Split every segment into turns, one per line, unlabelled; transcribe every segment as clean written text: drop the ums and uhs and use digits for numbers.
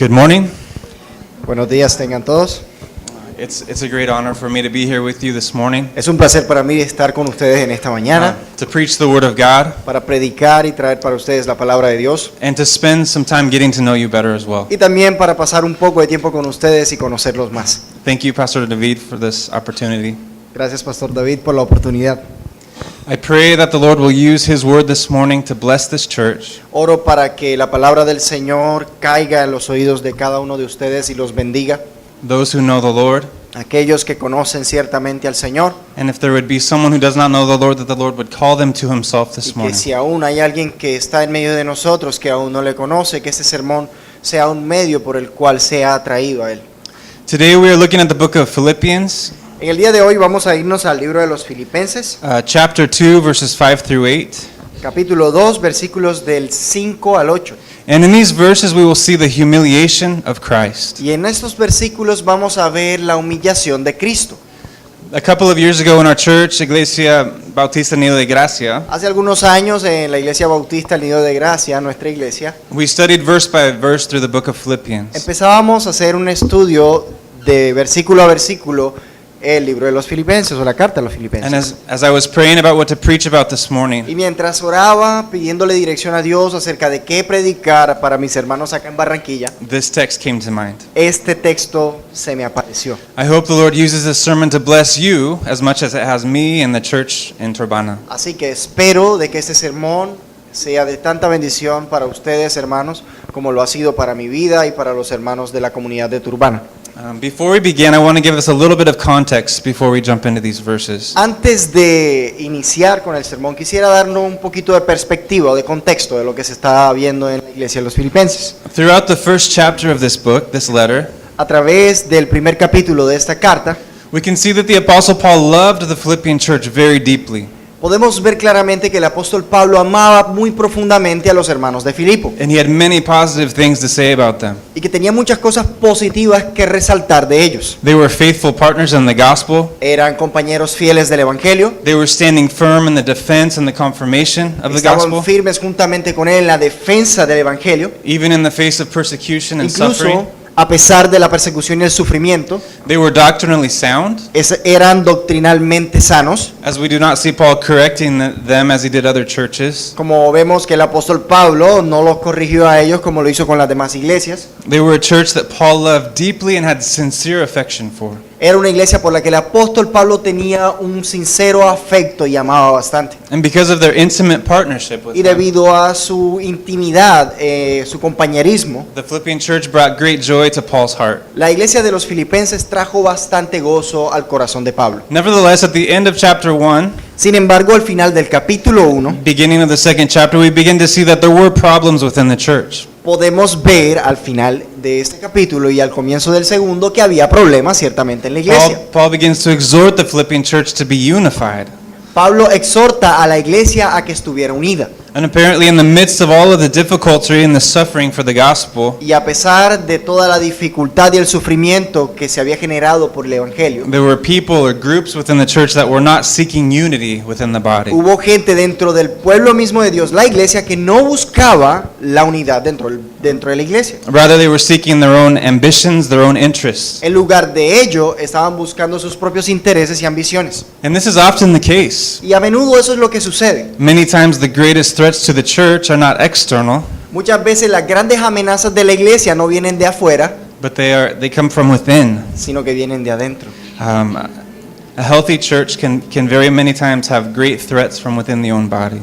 Good morning.
Buenos días tengan todos.
It's a great honor for me to be here with you this morning
Es un placer para mí estar con ustedes en esta mañana
to preach the Word of God
para predicar y traer para ustedes la palabra de Dios
and to spend some time getting to know you better as well.
y también para pasar un poco de tiempo con ustedes y conocerlos más.
Thank you, Pastor David, for this opportunity.
Gracias, Pastor David, por la oportunidad.
I pray that the Lord will use His Word this morning to bless this church,
Oro para que la palabra del Señor caiga en los oídos de cada uno de ustedes y los bendiga.
those who know the Lord,
Aquellos que conocen ciertamente al Señor
and if there would be someone who does not know the Lord, that the Lord would call them to Himself
y
this
que
morning.
si aún hay alguien que está en medio de nosotros que aún no le conoce, que este sermón sea un medio por el cual sea atraído a Él.
Today we are looking at the book of Philippians,
En el día de hoy vamos a irnos al libro de los Filipenses,
chapter 2, verses 5 through 8.
capítulo 2, versículos del 5 al 8.
And in these verses we will see the humiliation of Christ.
Y en estos versículos vamos a ver la humillación de Cristo.
A couple of years ago in our church, Iglesia Bautista Nido de Gracia,
Hace algunos años en la Iglesia Bautista El Nido de Gracia, nuestra iglesia,
we studied verse by verse through the book of Philippians.
empezábamos a hacer un estudio de versículo a versículo el libro de los Filipenses o la carta a los
And
Filipenses.
as I was praying about what to preach about this morning,
Y mientras oraba pidiéndole dirección a Dios acerca de qué predicar para mis hermanos acá en Barranquilla,
this text came to mind.
este texto se me apareció.
I hope the Lord uses this sermon to bless you as much as it has me and the church in Turbana.
Así que espero de que este sermón sea de tanta bendición para ustedes, hermanos, como lo ha sido para mi vida y para los hermanos de la comunidad de Turbana.
Before we begin, I want to give us a little bit of context before we jump into these verses.
Antes de iniciar con el sermón, quisiera darnos un poquito de perspectiva o de contexto de lo que se está viendo en la iglesia de los Filipenses.
Throughout the first chapter of this book, this letter,
A través del primer capítulo de esta carta,
we can see that the Apostle Paul loved the Philippian church very deeply.
podemos ver claramente que el apóstol Pablo amaba muy profundamente a los hermanos de Filipo
And he had many positive things to say about them.
y que tenía muchas cosas positivas que resaltar de ellos.
They were faithful partners in the gospel.
Eran compañeros fieles del Evangelio,
They were standing firm in the defense and the confirmation of the
estaban
gospel,
firmes juntamente con él en la defensa del Evangelio,
even in the face of persecution and suffering.
incluso a pesar de la persecución y el sufrimiento.
They were doctrinally sound,
Eran doctrinalmente sanos,
as we do not see Paul correcting them as he did other churches.
como vemos que el apóstol Pablo no los corrigió a ellos como lo hizo con las demás iglesias.
They were a church that Paul loved deeply and had sincere affection for.
Era una iglesia por la que el apóstol Pablo tenía un sincero afecto y amaba bastante.
And because of their intimate partnership with
Y
them,
debido a su intimidad, su compañerismo,
the Philippian church brought great joy to Paul's heart.
la iglesia de los Filipenses trajo bastante gozo al corazón de Pablo.
Nevertheless, at the end of chapter 1,
Sin embargo, al final del capítulo 1,
beginning of the second chapter, we begin to see that there were problems within the church.
podemos ver al final de este capítulo y al comienzo del segundo que había problemas ciertamente en la iglesia.
Paul begins to exhort the Philippian church to be unified.
Pablo exhorta a la iglesia a que estuviera unida.
And apparently in the midst of all of the difficulty and the suffering for the gospel,
Y a pesar de toda la dificultad y el sufrimiento que se había generado por el Evangelio,
there were people or groups within the church that were not seeking unity within the body.
hubo gente dentro del pueblo mismo de Dios, la iglesia, que no buscaba la unidad dentro de la iglesia.
Rather, they were seeking their own ambitions, their own interests.
En lugar de ello, estaban buscando sus propios intereses y ambiciones.
And this is often the case.
Y a menudo eso es lo que sucede.
Many times the greatest threats to the church are not external,
Muchas veces las grandes amenazas de la iglesia no vienen de afuera,
but they come from within.
sino que vienen de adentro.
A healthy church can very many times have great threats from within the own body.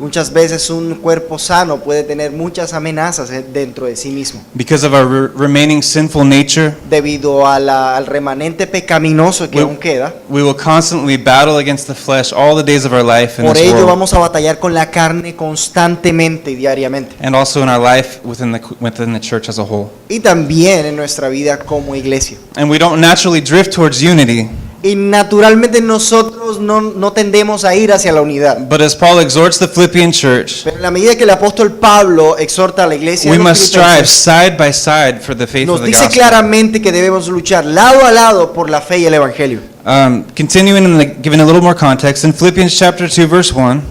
Muchas veces un cuerpo sano puede tener muchas amenazas dentro de sí mismo.
Because of our remaining sinful nature,
Debido al remanente pecaminoso que aún queda,
we will constantly battle against the flesh all the days of our life in
por
this
ello
world,
vamos a batallar con la carne constantemente y diariamente.
and also in our life within the church as a whole.
Y también en nuestra vida como iglesia.
And we don't naturally drift towards unity,
Y naturalmente nosotros no tendemos a ir hacia la unidad.
but as Paul exhorts the Philippian church,
Pero en la medida que el apóstol Pablo exhorta a la iglesia
we
de los
must strive
Filipenses,
side by side for the faith of
nos
the
dice
gospel.
claramente que debemos luchar lado a lado por la fe y el evangelio.
Continuing and giving a little more context, in Philippians chapter 2 verse 1,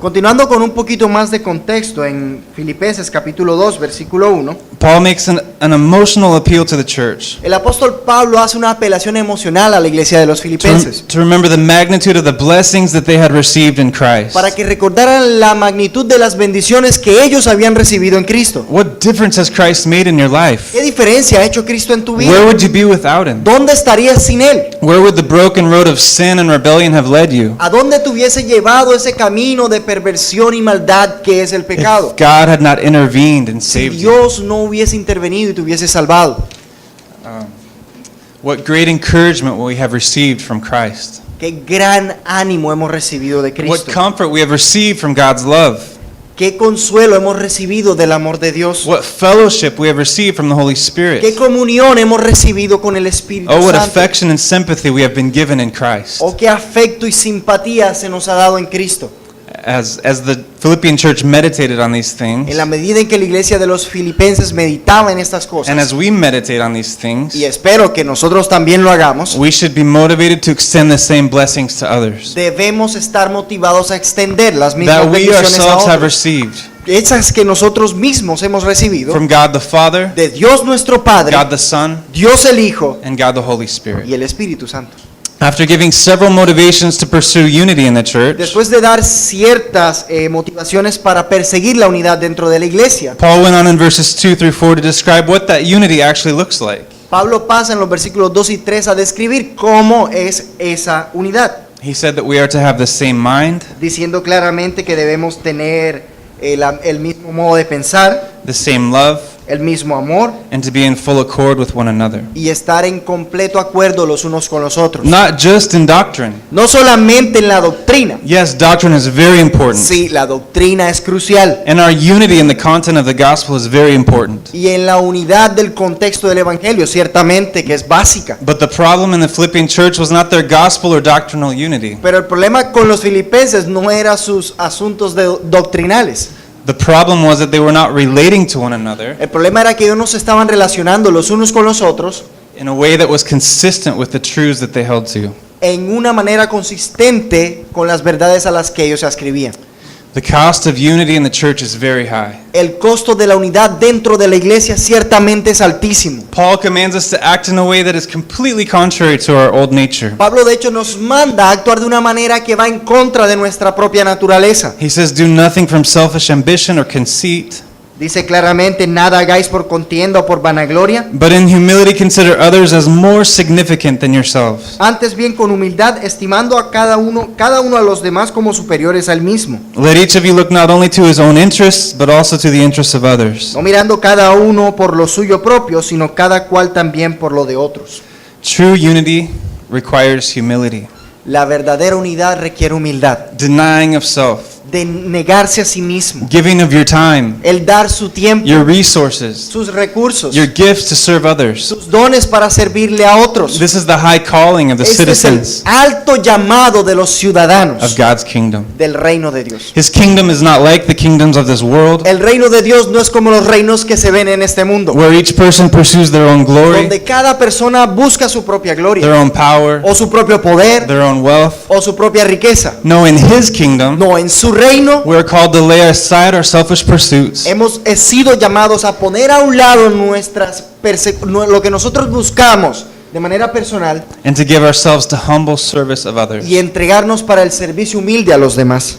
Continuando con un poquito más de contexto, en Filipenses capítulo 2, versículo 1,
Paul makes an emotional appeal to the church
el apóstol Pablo hace una apelación emocional a la iglesia de los filipenses
to remember the magnitude of the blessings that they had received in Christ.
para que recordaran la magnitud de las bendiciones que ellos habían recibido en Cristo.
What difference has Christ made in your life?
¿Qué diferencia ha hecho Cristo en tu
Where
vida?
would you be without him?
¿Dónde estarías sin Él?
Where would the broken road of sin and rebellion have led you
¿A dónde te hubiese llevado ese camino de perversión y maldad que es el
if
pecado?
God had not intervened and
Si
saved you?
Dios no hubiese intervenido y te hubiese salvado.
What great encouragement we have received from Christ.
Qué gran ánimo hemos recibido de
What
Cristo.
comfort we have received from God's love.
Qué consuelo hemos recibido del amor de Dios.
What fellowship we have received from the Holy Spirit.
Qué comunión hemos recibido con el Espíritu
Oh, what
Santo.
affection and sympathy we have been given in Christ.
Oh, qué afecto y simpatía se nos ha dado en Cristo.
As the Philippian church meditated on these things,
En la medida en que la iglesia de los filipenses meditaba en estas
and
cosas,
as we meditate on these things,
y espero que nosotros también lo hagamos,
we should be motivated to extend the same blessings to others
debemos estar motivados a extender las mismas
that we
bendiciones a
ourselves have
otros.
received
Esas que nosotros mismos hemos recibido
from God the Father,
de Dios nuestro Padre,
God the Son,
Dios el Hijo
and God the Holy Spirit.
y el Espíritu Santo.
After giving several motivations to pursue unity in the church,
Después de dar ciertas motivaciones para perseguir la unidad dentro de la iglesia,
Paul went on in verses 2 through 4 to describe what that unity actually looks like.
Pablo pasa en los versículos 2 y 3 a describir cómo es esa unidad,
He said that we are to have the same mind,
diciendo claramente que debemos tener el mismo modo de pensar,
the same love,
el mismo amor
and to be in full accord with one another.
y estar en completo acuerdo los unos con los otros.
Not just in doctrine.
No solamente en la doctrina.
Yes, doctrine is very important.
Sí, la doctrina es crucial.
And our unity in the content of the gospel is very important.
Y en la unidad del contexto del Evangelio, ciertamente que es básica.
But the problem in the Philippian church was not their gospel or doctrinal unity.
Pero el problema con los filipenses no era sus asuntos doctrinales.
The problem was that they were not relating to one another
El problema era que ellos no se estaban relacionando los unos con los otros
in a way that was consistent with the truths that they held to.
en una manera consistente con las verdades a las que ellos se ascribían.
The cost of unity in the church is very high.
El costo de la unidad dentro de la iglesia ciertamente es altísimo.
Paul commands us to act in a way that is completely contrary to our old nature.
Pablo de hecho nos manda a actuar de una manera que va en contra de nuestra propia naturaleza.
He says, do nothing from selfish ambition or conceit,
Dice claramente, nada hagáis por contienda o por vanagloria,
but in humility consider others as more significant than yourselves.
antes bien con humildad, estimando a cada uno a los demás como superiores al mismo,
Let each of you look not only to his own interests, but also to the interests of others.
no mirando cada uno por lo suyo propio, sino cada cual también por lo de otros.
True unity requires humility,
La verdadera unidad requiere humildad,
denying of self,
de negarse a sí mismo,
giving of your time,
el dar su tiempo,
your resources,
sus recursos,
your gifts to serve others.
sus dones para servirle a otros.
This is the high calling of the
Este es el
citizens
alto llamado de los
of
ciudadanos
God's kingdom.
del reino de Dios.
His kingdom is not like the kingdoms of this world,
El reino de Dios no es como los reinos que se ven en este mundo,
where each person pursues their own glory,
donde cada persona busca su propia
their
gloria,
own power,
o su propio poder,
their own wealth.
o su propia riqueza.
No, in His kingdom,
No, en su reino
we're called to lay aside our selfish pursuits
hemos sido llamados a poner a un lado lo que nosotros buscamos de manera personal
and to give ourselves to humble service of others.
y entregarnos para el servicio humilde a los demás.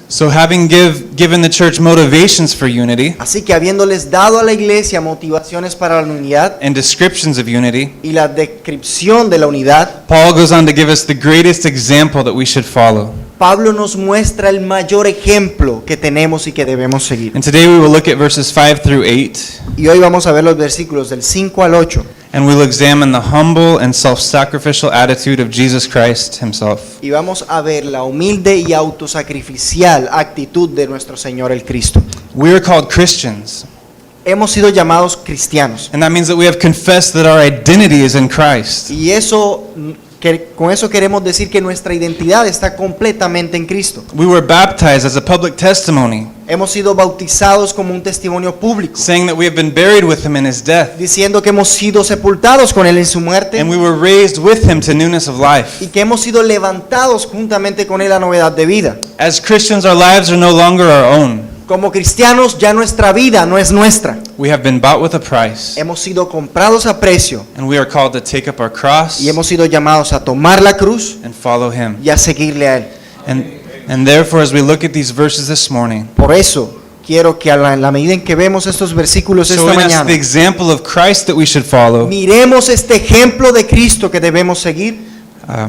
So having given the church motivations for unity
Así que habiéndoles dado a la iglesia motivaciones para la unidad
and descriptions of unity,
y la descripción de la unidad,
Paul goes on to give us the greatest example that we should follow.
Pablo nos muestra el mayor ejemplo que tenemos y que debemos seguir.
And today we will look at verses 5 through 8,
Y hoy vamos a ver los versículos del 5 al 8
and we'll examine the humble and self-sacrificial attitude of Jesus Christ Himself.
y vamos a ver la humilde y autosacrificial actitud de nuestro Señor el Cristo.
We are called Christians,
Hemos sido llamados cristianos
and that means that we have confessed that our identity is in Christ.
y con eso queremos decir que nuestra identidad está completamente en Cristo.
We were baptized as a public testimony
Hemos sido bautizados como un testimonio público,
saying that we have been buried with him in his death,
diciendo que hemos sido sepultados con él en su muerte
and we were raised with him to newness of life.
y que hemos sido levantados juntamente con él a novedad de vida.
As Christians, our lives are no longer our own.
Como cristianos, ya nuestra vida no es nuestra.
We have been bought with a price,
Hemos sido comprados a precio
and we are called to take up our cross
y hemos sido llamados a tomar la cruz
and follow him.
y a seguirle a él.
And therefore, as we look at these verses this morning,
Por eso quiero que en la medida en que vemos estos versículos esta
showing us
mañana,
the example of Christ that we should follow,
miremos este ejemplo de Cristo que debemos seguir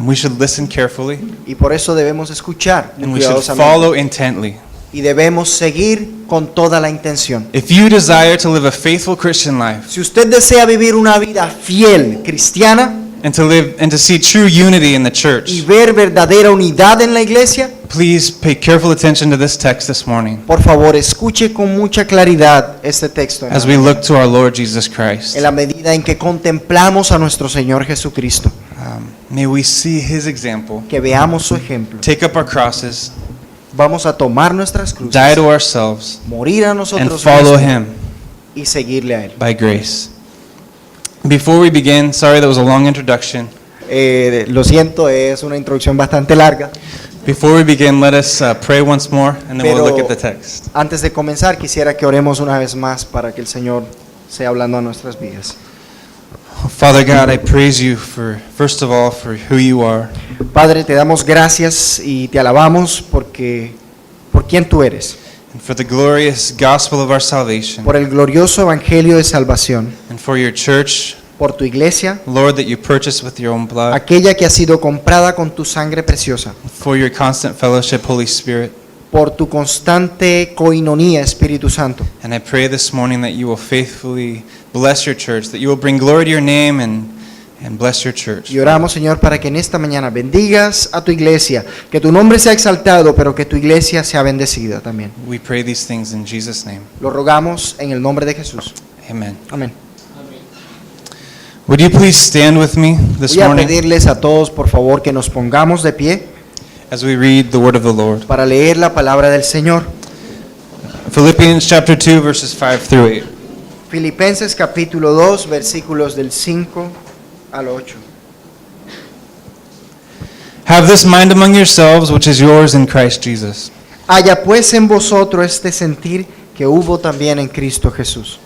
we should listen carefully,
y por eso debemos escuchar muy
and we should
cuidadosamente
follow intently.
y debemos seguir con toda la intención.
If you desire to live a faithful Christian life,
Si usted desea vivir una vida fiel cristiana
and to see true unity in the
y
church,
ver verdadera unidad en la iglesia,
please pay careful attention to this text this morning
por favor escuche con mucha claridad este texto
as we look to our Lord Jesus Christ.
en la medida en que contemplamos a nuestro Señor Jesucristo,
May we see his example,
que veamos su ejemplo.
take up our crosses,
Vamos a tomar nuestras cruces,
die to ourselves,
morir a
and
nosotros
follow
mismos
him
y seguirle a él.
by grace. Before we begin, sorry that was a long introduction.
Lo siento, es una introducción bastante larga.
Before we begin, let us pray once more, and then we'll
Pero
look at the text.
antes de comenzar, quisiera que oremos una vez más para que el Señor sea hablando a nuestras vidas.
Father God, I praise you for, first of all, for who you are.
Padre, te damos gracias y te alabamos por quien tú eres,
And for the glorious gospel of our salvation,
por el glorioso evangelio de salvación,
and for your church,
por tu iglesia,
Lord, that you purchased with your own blood,
aquella que ha sido comprada con tu sangre preciosa,
for your constant fellowship, Holy Spirit.
por tu constante coinonía, Espíritu Santo.
And I pray this morning that you will faithfully bless your church, that you will bring glory to your name and bless your church.
Y oramos, Señor, para que en esta mañana bendigas a tu iglesia, que tu nombre sea exaltado, pero que tu iglesia sea bendecida también.
We pray these things in Jesus' name.
Lo rogamos en el nombre de Jesús.
Amen.
Amén.
Would you please stand with me this
Voy a
morning
pedirles a todos, por favor, que nos pongamos de pie
as we read the word of the Lord?
para leer la palabra del Señor.
Philippians chapter 2, verses 5 through 8.
Filipenses capítulo 2, versículos del 5 al 8.
Have this mind among yourselves, which is yours in Christ Jesus,
Haya pues en vosotros este sentir que hubo también en Cristo Jesús,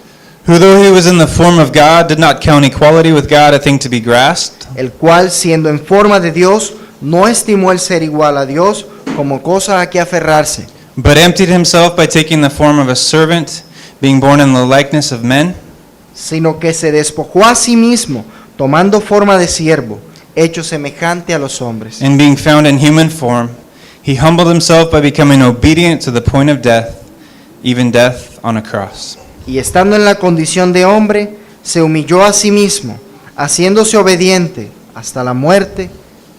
who though he was in the form of God, did not count equality with God a thing to be grasped,
el cual, siendo en forma de Dios, no estimó el ser igual a Dios como cosa a que aferrarse,
but emptied himself by taking the form of a servant, being born in the likeness of men,
sino que se despojó a sí mismo, tomando forma de siervo, hecho semejante a los hombres.
and being found in human form, he humbled himself by becoming obedient to the point of death, even death on a cross.
Y estando en la condición de hombre, se humilló a sí mismo, haciéndose obediente hasta la muerte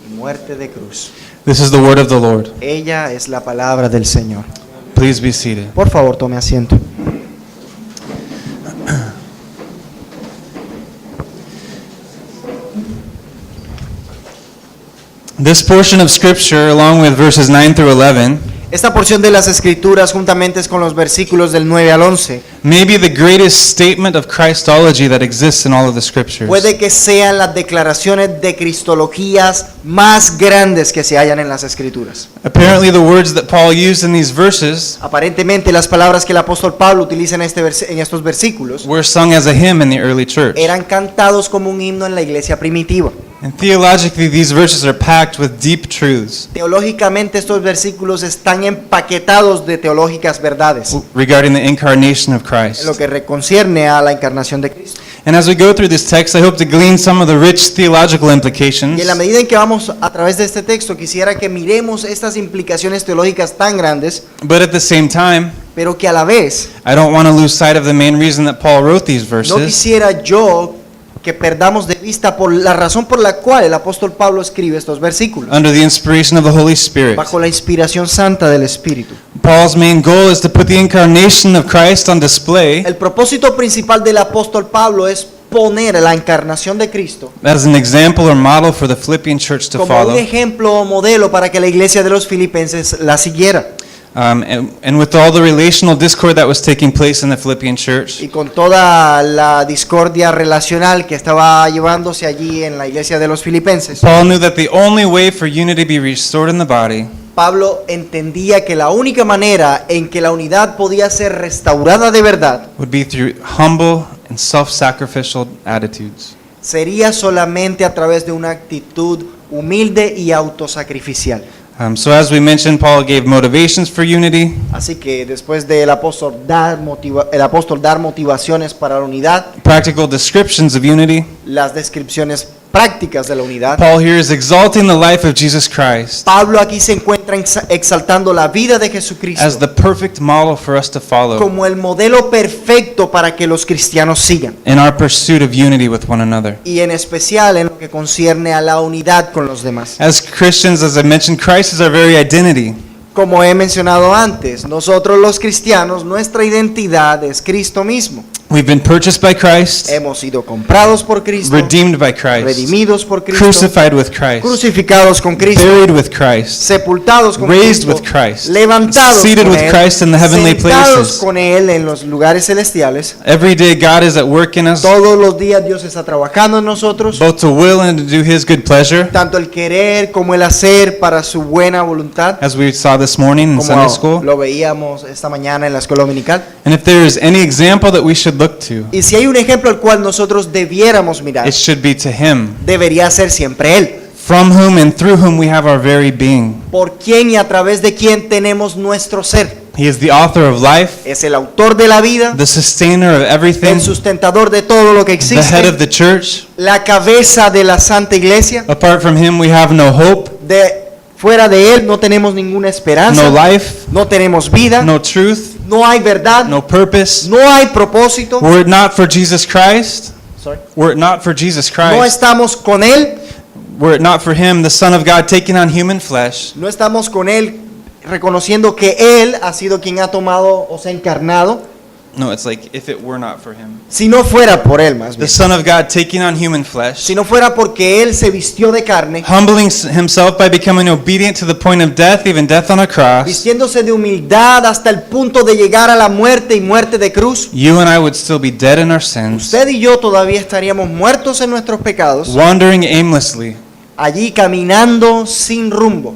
y muerte de cruz.
This is the word of the Lord.
Ella es la palabra del Señor.
Please be seated.
Por favor, tome asiento.
This portion of scripture, along with verses 9 through 11,
Esta porción de las Escrituras, juntamente con los versículos del 9 al 11,
may be the greatest statement of Christology that exists in all of the scriptures.
puede que sean las declaraciones de cristologías más grandes que se hallan en las Escrituras.
Apparently, the words that Paul used in these verses
Aparentemente, las palabras que el apóstol Pablo utiliza en estos versículos
were sung as a hymn in the early church.
eran cantados como un himno en la iglesia primitiva.
And theologically, these verses are packed with deep truths
Teológicamente, estos versículos están empaquetados de teológicas verdades
regarding the incarnation of
en lo
Christ.
que concierne a la encarnación de Cristo.
And as we go through this text, I hope to glean some of the rich theological
Y
implications,
en la medida en que vamos a través de este texto, quisiera que miremos estas implicaciones teológicas tan grandes,
but at the same time,
pero que a la vez
I don't want to lose sight of the main reason that Paul wrote these
no
verses,
quisiera yo que perdamos de vista por la razón por la cual el apóstol Pablo escribe estos versículos,
under the inspiration of the Holy Spirit.
bajo la inspiración santa del Espíritu.
Paul's main goal is to put the incarnation of Christ on display
El propósito principal del apóstol Pablo es poner la encarnación de Cristo
as an example or model for the Philippian church to
como un
follow.
ejemplo o modelo para que la iglesia de los filipenses la siguiera.
And with all the relational discord that was taking place in the Philippian church,
Y con toda la discordia relacional que estaba llevándose allí en la iglesia de los filipenses,
Paul knew that the only way for unity to be restored in the body
Pablo entendía que la única manera en que la unidad podía ser restaurada de verdad
would be through humble and self-sacrificial attitudes.
sería solamente a través de una actitud humilde y autosacrificial.
So as we mentioned, Paul gave motivations for unity.
Así que después del apóstol dar motivaciones para la unidad,
Practical descriptions of unity.
las descripciones prácticas de la unidad,
Paul here is exalting the life of Jesus Christ
Pablo aquí se encuentra exaltando la vida de
as
Jesucristo
the perfect model for us to follow
como el modelo perfecto para que los cristianos sigan,
in our pursuit of unity with one another.
y en especial en lo que concierne a la unidad con los demás.
As Christians, as I mentioned, Christ is our very identity.
Como he mencionado antes, nosotros los cristianos, nuestra identidad es Cristo mismo.
We've been purchased by Christ,
Hemos sido comprados por Cristo,
redeemed by Christ,
redimidos por Cristo,
crucified with Christ,
crucificados con Cristo,
buried with Christ,
sepultados con
raised
Cristo,
with Christ,
levantados
seated
con
with
Él,
Christ in the heavenly
sentados
places.
con Él en los lugares celestiales.
Every day God is at work in us,
Todos los días Dios está trabajando en nosotros,
both to will and to do His good pleasure,
tanto el querer como el hacer para su buena voluntad,
as we saw this morning in Sunday
como
school.
lo veíamos esta mañana en la escuela dominical.
And if there is any example that we should look to,
Y si hay un ejemplo al cual nosotros debiéramos mirar,
it should be to Him,
debería ser siempre Él,
from whom and through whom we have our very being.
por quien y a través de quien tenemos nuestro ser.
He is the author of life,
Es el autor de la vida,
the sustainer of everything,
el sustentador de todo lo que
the head
existe,
of the church.
la cabeza de la Santa Iglesia.
Apart from Him, we have no hope,
Fuera de Él no tenemos ninguna esperanza,
no life,
no tenemos vida,
no truth,
no hay verdad,
no purpose.
no hay propósito.
Were it not for Jesus Christ,
Sorry.
were it not for Jesus
No
Christ,
estamos con Él,
were it not for Him, the Son of God, taking on human flesh,
no estamos con Él reconociendo que Él ha sido quien ha tomado o se ha encarnado.
no, it's like if it were not for Him.
Si no fuera por Él, más
The
bien.
Son of God taking on human flesh,
Si no fuera porque Él se vistió de carne,
humbling Himself by becoming obedient to the point of death, even death on a cross,
vistiéndose de humildad hasta el punto de llegar a la muerte y muerte de cruz,
you and I would still be dead in our sins,
usted y yo todavía estaríamos muertos en nuestros pecados,
wandering aimlessly
allí caminando sin rumbo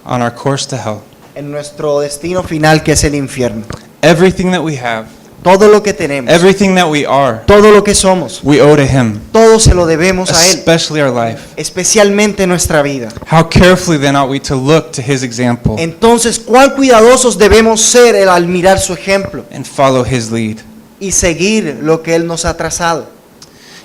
on our course to hell.
en nuestro destino final, que es el infierno.
Everything that we have,
Todo lo que tenemos,
everything that we are,
todo lo que somos,
we owe to Him,
todo se lo debemos a Él,
especially our life.
especialmente nuestra vida.
How carefully then ought we to look to His example
Entonces, ¿cuán cuidadosos debemos ser al mirar su ejemplo
and follow His lead?
y seguir lo que Él nos ha trazado?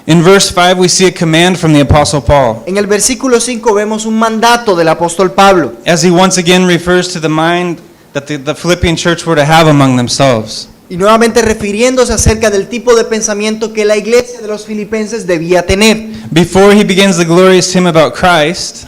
In verse 5, we see a command from the Apostle Paul,
En el versículo 5 vemos un mandato del apóstol Pablo,
as he once again refers to the mind that the Philippian church were to have among themselves.
y nuevamente refiriéndose acerca del tipo de pensamiento que la iglesia de los filipenses debía tener.
Before he begins the glorious hymn about Christ,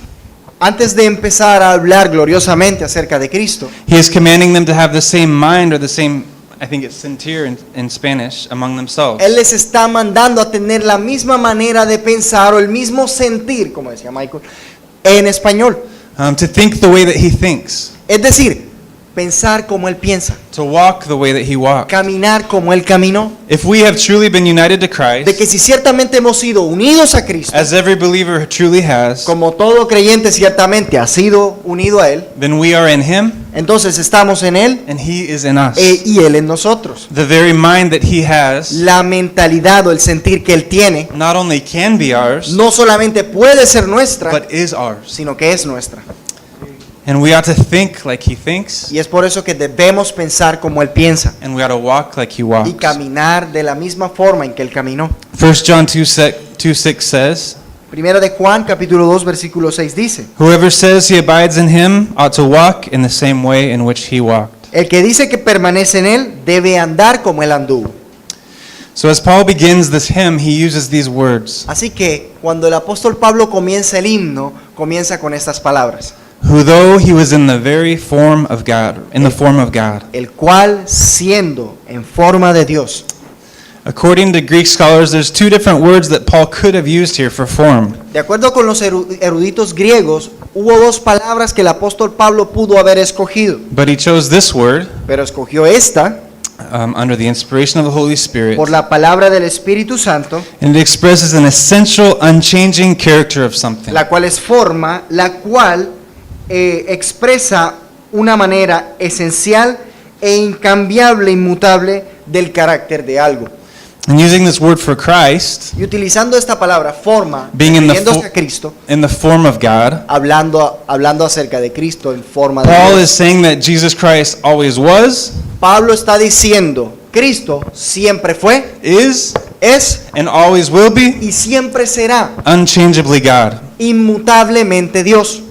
Antes de empezar a hablar gloriosamente acerca de Cristo,
he is commanding them to have the same mind, or the same, I think it's sentir in Spanish, among themselves.
Él les está mandando a tener la misma manera de pensar o el mismo sentir, como decía Michael, en español.
To think the way that he thinks,
Es decir, pensar como Él piensa,
to walk the way that he walked.
caminar como Él caminó.
If we have truly been united to
De
Christ,
que si ciertamente hemos sido unidos a Cristo,
as every believer truly has,
como todo creyente ciertamente ha sido unido a Él,
then we are in him
entonces estamos en Él
and he is in us.
y Él en nosotros.
The very mind that he has
La mentalidad o el sentir que Él tiene
not only can be ours,
no solamente puede ser nuestra,
but is ours.
sino que es nuestra.
And we ought to think like he thinks,
Y es por eso que debemos pensar como Él piensa
and we ought to walk like he
y
walks.
caminar de la misma forma en que Él caminó.
1 John 2:6 says,
Primera de Juan, capítulo 2, versículo 6 dice,
whoever says he abides in him ought to walk in the same way in which he walked.
el que dice que permanece en Él debe andar como Él anduvo.
So as Paul begins this hymn, he uses these words,
Así que cuando el apóstol Pablo comienza el himno, comienza con estas palabras:
who though he was in the very form of God, in the form of God.
el cual siendo en forma de Dios.
According to Greek scholars, there's two different words that Paul could have used here for form.
De acuerdo con los eruditos griegos, hubo dos palabras que el apóstol Pablo pudo haber escogido,
But he chose this word
pero escogió esta
under the inspiration of the Holy Spirit.
por la palabra del Espíritu Santo,
And it expresses an essential, unchanging character of something.
la cual es forma, la cual expresa una manera esencial e incambiable, inmutable del carácter de algo.
And using this word for Christ,
Y utilizando esta palabra, forma,
Being in the
refiriéndose
fo-
a Cristo,
in the form of God,
hablando acerca de Cristo en forma de
Paul
Dios.
is saying that Jesus Christ always was,
Pablo está diciendo, Cristo siempre fue,
is,
es
and always will be
y siempre será
unchangeably God.
inmutablemente Dios.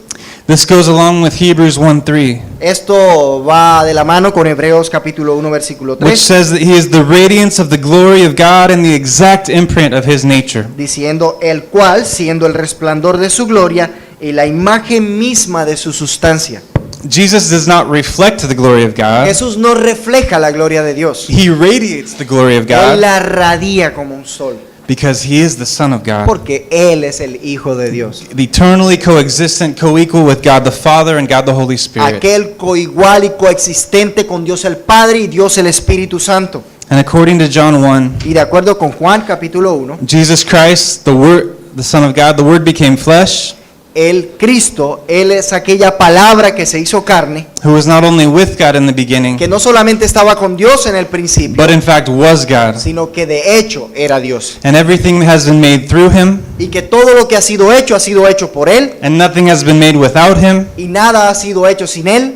This goes along with Hebrews 1:3,
Esto va de la mano con Hebreos capítulo 1 versículo
which
3,
says that he is the radiance of the glory of God and the exact imprint of his nature.
diciendo el cual, siendo el resplandor de su gloria y la imagen misma de su sustancia.
Jesus does not reflect the glory of God.
Jesús no refleja la gloria de Dios.
He radiates the glory of
Él
God
la radia como un sol,
because he is the Son of God,
porque Él es el Hijo de Dios.
the eternally coexistent, co-equal with God the Father and God the Holy Spirit.
Aquel coigual y coexistente con Dios el Padre y Dios el Espíritu Santo.
And according to John 1,
Y de acuerdo con Juan capítulo 1,
Jesus Christ, the Word, the Son of God, the Word became flesh,
el Cristo, Él es aquella palabra que se hizo carne,
who was not only with God in the beginning,
que no solamente estaba con Dios en el principio,
but in fact was God.
sino que de hecho era Dios.
And everything has been made through him,
Y que todo lo que ha sido hecho por Él,
and nothing has been made without him.
y nada ha sido hecho sin Él.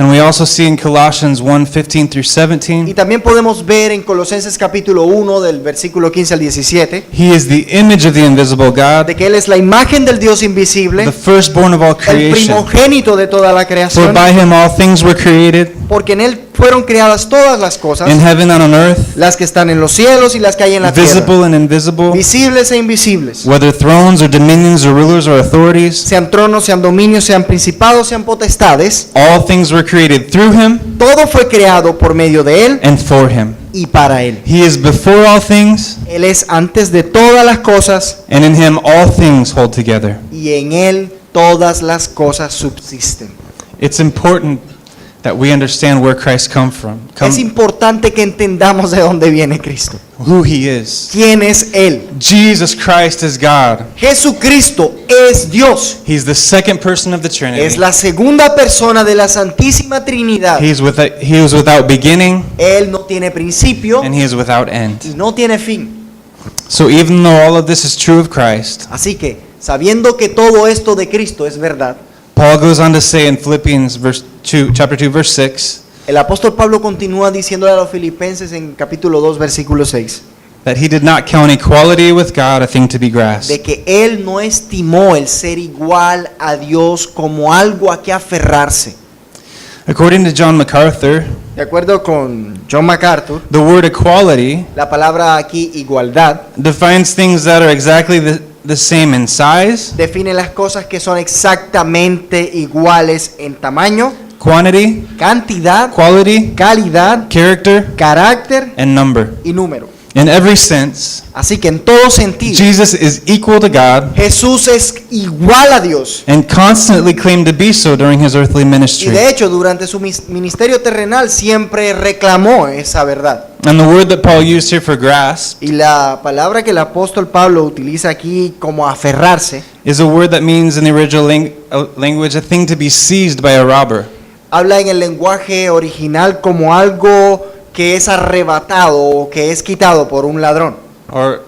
And we also see in Colossians 1:15 through
Y
17,
también podemos ver en Colosenses capítulo 1 del versículo 15 al 17,
he is the image of the invisible God,
de que Él es la imagen del Dios invisible,
the firstborn of all
el
creation.
primogénito de toda la
For
creación,
by him all things were created,
porque en Él fueron creadas todas las cosas,
in heaven and on earth,
las que están en los cielos y las que hay en la tierra,
visible and invisible,
visibles e invisibles,
whether thrones or dominions or rulers or authorities.
sean tronos, sean dominios, sean principados, sean potestades.
All things were created through him
Todo fue creado por medio de Él
and for him.
y para Él.
He is before all things,
Él es antes de todas las cosas
and in him all things hold together.
y en Él todas las cosas subsisten.
It's important that we understand where Christ
Es importante que entendamos de dónde viene Cristo.
who he is.
¿Quién es Él?
Jesus Christ is God.
Jesucristo es Dios.
He's the second person of the
Es
Trinity.
la segunda persona de la Santísima Trinidad.
He was without beginning
Él no tiene principio
and he is without end.
y no tiene fin.
So even though all of this is true of Christ,
Así que, sabiendo que todo esto de Cristo es verdad,
Paul goes on to say in Philippians chapter 2 verse 6
el apóstol Pablo continúa diciéndole a los filipenses en capítulo 2 versículo 6
that he did not count equality with God a thing to be grasped,
de que él no estimó el ser igual a Dios como algo a que aferrarse.
according to John MacArthur.
De acuerdo con John MacArthur,
The word equality
la palabra aquí igualdad
defines things that are exactly the same in size,
define las cosas que son exactamente iguales en tamaño,
quantity,
cantidad,
quality,
calidad,
character,
carácter
and number.
y número.
In every sense,
Así que en todo sentido,
Jesus is equal to God
Jesús es igual a Dios.
and constantly claimed to be so during his earthly
Y
ministry.
de hecho, durante su ministerio terrenal siempre reclamó esa verdad.
And the word that Paul used here for grasp
Y la palabra que el apóstol Pablo utiliza aquí como aferrarse,
is a word that means in the original language a thing to be seized by a robber.
habla en el lenguaje original como algo que es arrebatado o que es quitado por un ladrón,
Or,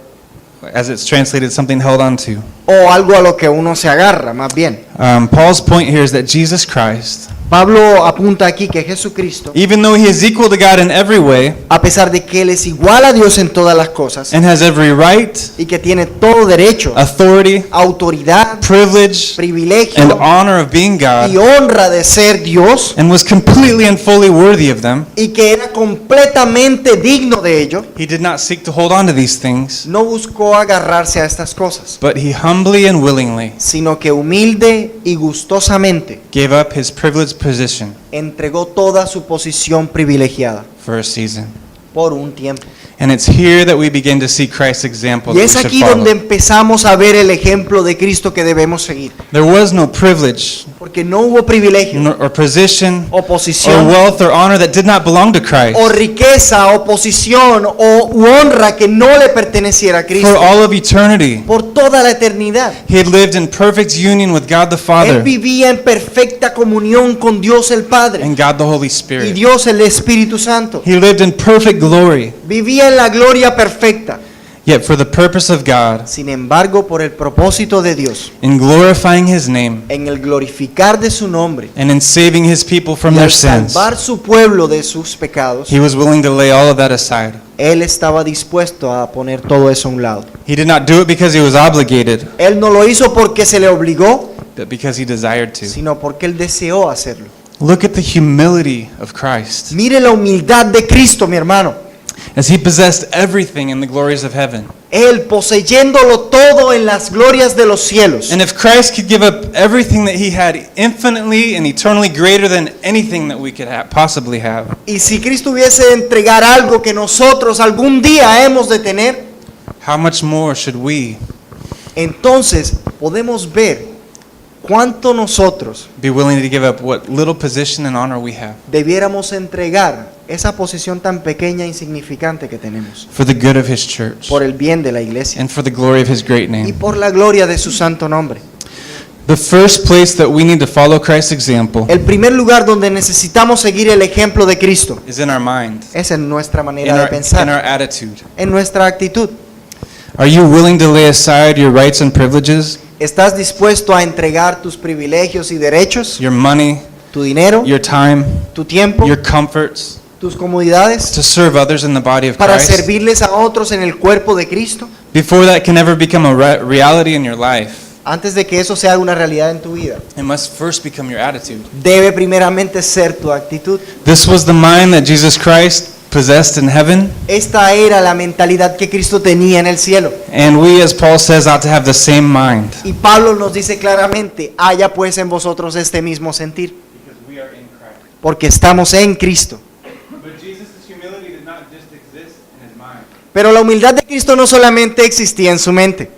as it's translated, something held on to.
o algo a lo que uno se agarra, más bien.
Paul's point here is that Jesus Christ,
Pablo apunta aquí que Jesucristo,
even though he is equal to God in every way
a pesar de que Él es igual a Dios en todas las cosas
and has every right,
y que tiene todo derecho,
authority,
autoridad,
privilege, and
privilegio
honor of being
y
God,
honra de ser Dios,
and was completely and fully worthy of them,
y que era completamente digno de ello,
he did not seek to hold on to these things,
no buscó agarrarse a estas cosas,
but he humbly and willingly
sino que humilde y gustosamente
gave up his privileged position
entregó toda su posición privilegiada
for a season.
por un tiempo.
And it's here that we begin to see Christ's example
Y
that
es
we should
aquí donde
follow.
empezamos a ver el ejemplo de Cristo que debemos seguir.
There was no privilege
Porque no hubo privilegio,
or position
o
or
posición,
wealth or honor that did not belong to Christ.
o riqueza, o posición, o honra que no le perteneciera a
For
Cristo.
all of eternity,
Por toda la eternidad.
he had lived in perfect union with God the
Él
Father
vivía en perfecta comunión con Dios el Padre
and God the Holy
y
Spirit.
Dios el Espíritu Santo.
He lived in perfect glory,
Vivía en la gloria perfecta.
yet for the purpose of God,
Sin embargo, por el propósito de Dios,
in glorifying his name
en el glorificar de su nombre
and in saving his people from
y
their
al
sins,
salvar su pueblo de sus pecados,
he was willing to lay all of that aside.
Él estaba dispuesto a poner todo eso a un lado.
He did not do it because he was obligated,
Él no lo hizo porque se le obligó,
but because he desired to.
sino porque Él deseó hacerlo.
Look at the humility of Christ
Mire la humildad de Cristo, mi hermano.
as he possessed everything in the glories of heaven.
Él poseyéndolo todo en las glorias de los cielos.
And if Christ could give up everything that he had infinitely and eternally greater than anything that we could possibly have,
Y si Cristo hubiese de entregar algo que nosotros algún día hemos de tener,
how much more should we
entonces podemos ver cuánto nosotros
be willing to give up what little position and honor we have
debiéramos entregar esa posición tan pequeña e insignificante que tenemos
for the good of his church
por el bien de la iglesia
and for the glory of his great
y
name?
por la gloria de su santo nombre.
The first place that we need to follow Christ's example
El primer lugar donde necesitamos seguir el ejemplo de Cristo
is in our mind,
es en nuestra
in
manera de
our
pensar,
attitude.
en nuestra actitud.
Are you willing to lay aside your rights and privileges,
¿Estás dispuesto a entregar tus privilegios y derechos,
your money,
tu dinero,
your time,
tu tiempo,
your comforts,
tus comodidades
to serve others in the body of
para
Christ?
servirles a otros en el cuerpo de Cristo?
Before that can ever become a reality in your life,
Antes de que eso sea una realidad en tu vida,
it must first become your attitude.
debe primeramente ser tu actitud.
This was the mind that Jesus Christ possessed in heaven,
Esta era la mentalidad que Cristo tenía en el cielo.
and we, as Paul says, ought to have the same mind.
Y Pablo nos dice claramente, haya pues en vosotros este mismo sentir,
Because we are in Christ.
porque estamos en Cristo.
But Jesus' humility did not just exist in his mind.
Pero la humildad de Cristo no solamente existía en su mente,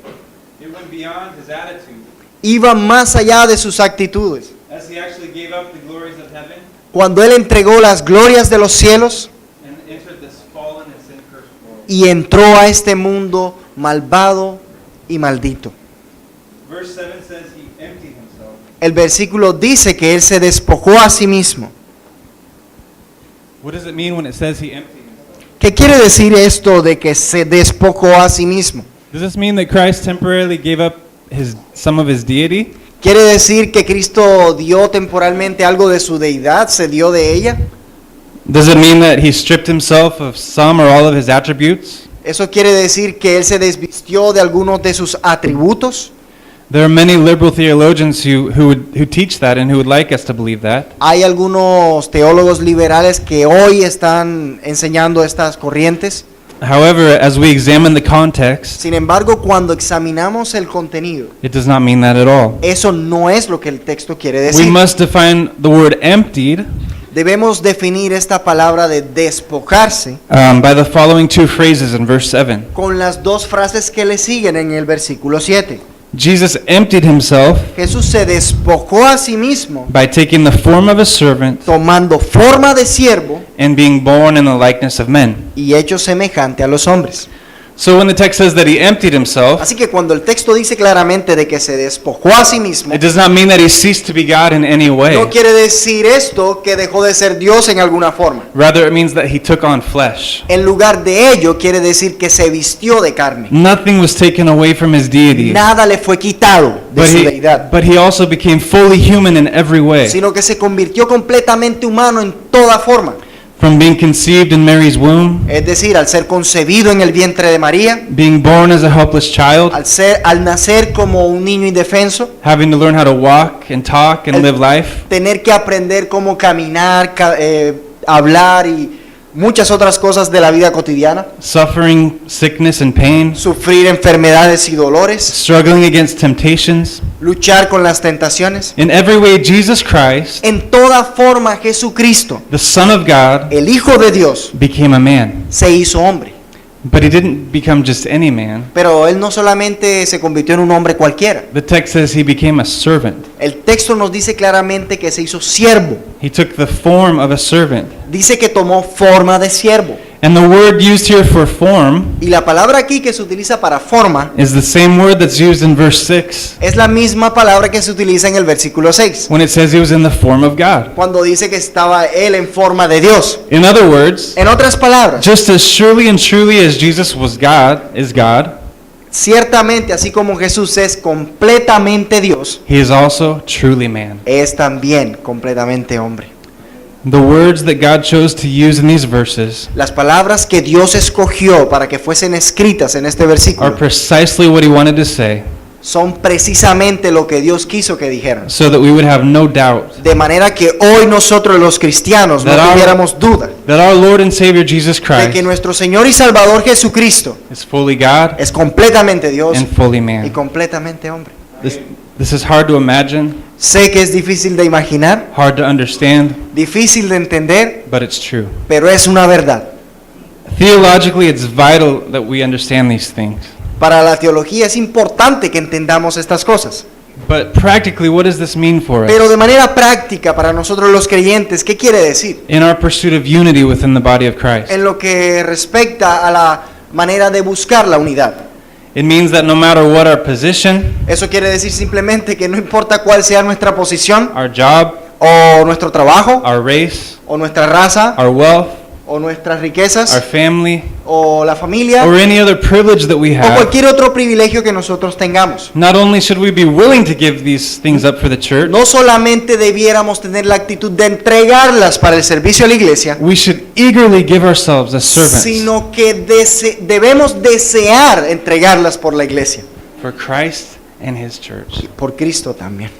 It went beyond his attitude
iba más allá de sus actitudes.
as he actually gave up the glories of heaven
Cuando Él entregó las glorias de los cielos
and entered this fallen and sin-cursed world.
y entró a este mundo malvado y maldito.
Verse 7 says he emptied himself.
El versículo dice que Él se despojó a sí mismo.
What does it mean when it says he emptied himself?
¿Qué quiere decir esto de que se despojó a sí mismo?
Does this mean that Christ temporarily gave up some of his deity?
¿Quiere decir que Cristo dio temporalmente algo de su deidad, se dio de ella?
Does it mean that he stripped himself of some or all of his attributes?
¿Eso quiere decir que Él se desvistió de algunos de sus atributos?
There are many liberal theologians who teach that and who would like us to believe that.
Hay algunos teólogos liberales que hoy están enseñando estas corrientes.
However, as we examine the context,
Sin embargo, cuando examinamos el contenido,
it does not mean that at all.
eso no es lo que el texto quiere
We
decir.
must define the word emptied
Debemos definir esta palabra de despojarse
by the following two phrases in verse 7.
con las dos frases que le siguen en el versículo 7.
Jesus emptied himself
Jesús se despojó a sí mismo,
by taking the form of a servant
tomando forma de siervo
and being born in the likeness of men.
y hecho semejante a los hombres.
So when the text says that he emptied himself,
Así que cuando el texto dice claramente de que se despojó a sí mismo,
it does not mean that he ceased to be God in any way.
no quiere decir esto que dejó de ser Dios en alguna forma.
Rather, it means that he took on flesh.
En lugar de ello, quiere decir que se vistió de carne.
Nothing was taken away from his deity,
Nada le fue quitado de su deidad,
but he also became fully human in every way.
sino que se convirtió completamente humano en toda forma.
From being conceived in Mary's womb,
Es decir, al ser concebido en el vientre de María,
being born as a helpless child,
al nacer como un niño indefenso,
having to learn how to walk and talk and live life,
tener que aprender cómo caminar, hablar y muchas otras cosas de la vida cotidiana,
suffering sickness and pain,
sufrir enfermedades y dolores,
struggling against temptations.
luchar con las tentaciones.
In every way, Jesus Christ,
En toda forma, Jesucristo,
the Son of God,
el Hijo de Dios,
became a man.
se hizo hombre.
But he didn't become just any man.
Pero él no solamente se convirtió en un hombre cualquiera.
The text says he became a servant.
El texto nos dice claramente que se hizo siervo.
He took the form of a servant.
Dice que tomó forma de siervo.
And the word used here for form
Y la palabra aquí que se utiliza para forma
is the same word that's used in verse 6
es la misma palabra que se utiliza en el versículo 6,
when it says he was in the form of God.
cuando dice que estaba él en forma de Dios.
In other words,
En otras palabras,
just as surely and truly as Jesus was God, is God,
ciertamente así como Jesús es completamente Dios,
he is also truly man.
es también completamente hombre.
The words that God chose to use in these verses
Las palabras que Dios escogió para que fuesen escritas en este
are
versículo
precisely what he wanted to say,
son precisamente lo que Dios quiso que dijeran.
so that we would have no doubt
De manera que hoy nosotros los cristianos no
That our-
tuviéramos duda
that our Lord and Savior Jesus
de que
Christ
nuestro Señor y Salvador Jesucristo
is fully God
es completamente Dios
and fully
y
man.
completamente hombre.
This is hard to imagine,
Sé que es difícil de imaginar,
hard to understand,
difícil de entender,
but it's true.
pero es una verdad.
Theologically, it's vital that we understand these things.
Para la teología es importante que entendamos estas cosas.
But practically, what does this mean for
Pero
us
de manera práctica, para nosotros los creyentes, ¿qué quiere decir?
in our pursuit of unity within the body of Christ?
En lo que respecta a la manera de buscar la unidad.
It means that no matter what our position,
Eso quiere decir simplemente que no importa cuál sea nuestra posición,
our job,
o nuestro trabajo,
our race,
o nuestra raza,
our wealth,
o nuestras
our
riquezas,
family,
o la familia,
or any other privilege that we
o
have,
cualquier otro privilegio que nosotros tengamos.
not only should we be willing to give these things up for the church,
No solamente debiéramos tener la actitud de entregarlas para el servicio a la iglesia,
we should eagerly give ourselves as servants
sino que debemos desear entregarlas por la iglesia,
for Christ and His church.
por Cristo también.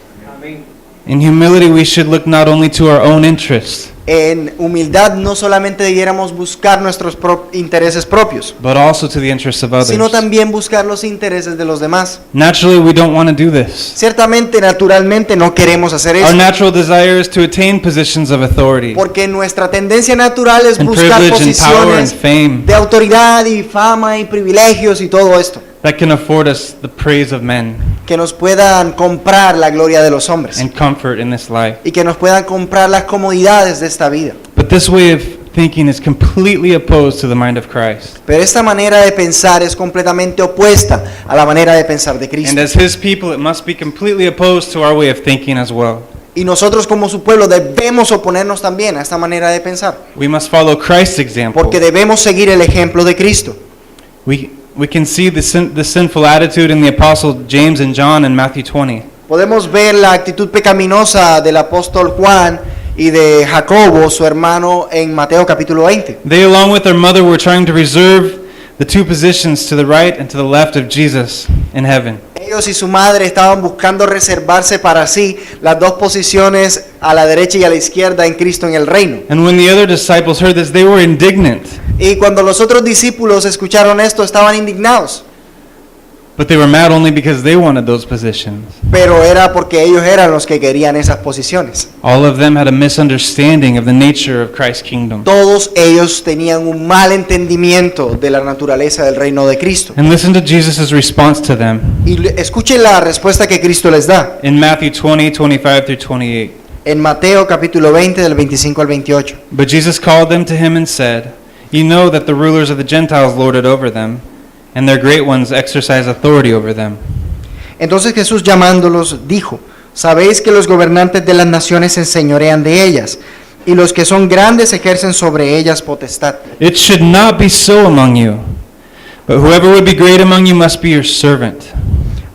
In humility, we should look not only to our own interests,
En humildad no solamente debiéramos buscar nuestros intereses propios,
but also to the interests of others.
sino también buscar los intereses de los demás.
Naturally, we don't want to do this.
Ciertamente, naturalmente no queremos hacer
Our
eso,
natural desire is to attain positions of authority
porque nuestra tendencia natural es
and
buscar
privilege and power and
posiciones
fame
de autoridad y fama y privilegios y todo esto,
that can afford us the praise of men
que nos puedan comprar la gloria de los hombres
and comfort in this life.
y que nos puedan comprar las comodidades de esta vida.
But this way of thinking is completely opposed to the mind of Christ.
Pero esta manera de pensar es completamente opuesta a la manera de pensar de
And
Cristo.
as His people, it must be completely opposed to our way of thinking as well.
Y nosotros como su pueblo debemos oponernos también a esta manera de pensar,
We must follow Christ's example.
porque debemos seguir el ejemplo de Cristo.
We can see the sinful attitude in the apostle James and John in Matthew 20.
Podemos ver la actitud pecaminosa del apóstol Juan y de Jacobo, su hermano, en Mateo capítulo 20.
They, along with their mother, were trying to reserve the two positions to the right and to the left of Jesus in heaven.
Ellos y su madre estaban buscando reservarse para sí las dos posiciones a la derecha y a la izquierda en Cristo en el reino.
And when the other disciples heard this, they were indignant.
Y cuando los otros discípulos escucharon esto, estaban indignados.
But they were mad only because they wanted those positions.
Pero era porque ellos eran los que querían esas posiciones.
All of them had a misunderstanding of the nature of Christ's kingdom.
Todos ellos tenían un mal entendimiento de la naturaleza del reino de Cristo.
And listen to Jesus' response to them
Y escuchen la respuesta que Cristo les da
in Matthew 20, 25 through 28.
en Mateo capítulo 20 del 25 al 28.
But Jesus called them to him and said, You know that the rulers of the Gentiles lord it over them, and their great ones exercise authority over them.
Entonces Jesús llamándolos dijo, sabéis que los gobernantes de las naciones se enseñorean de ellas, y los que son grandes ejercen sobre ellas potestad.
It should not be so among you, but whoever would be great among you must be your servant.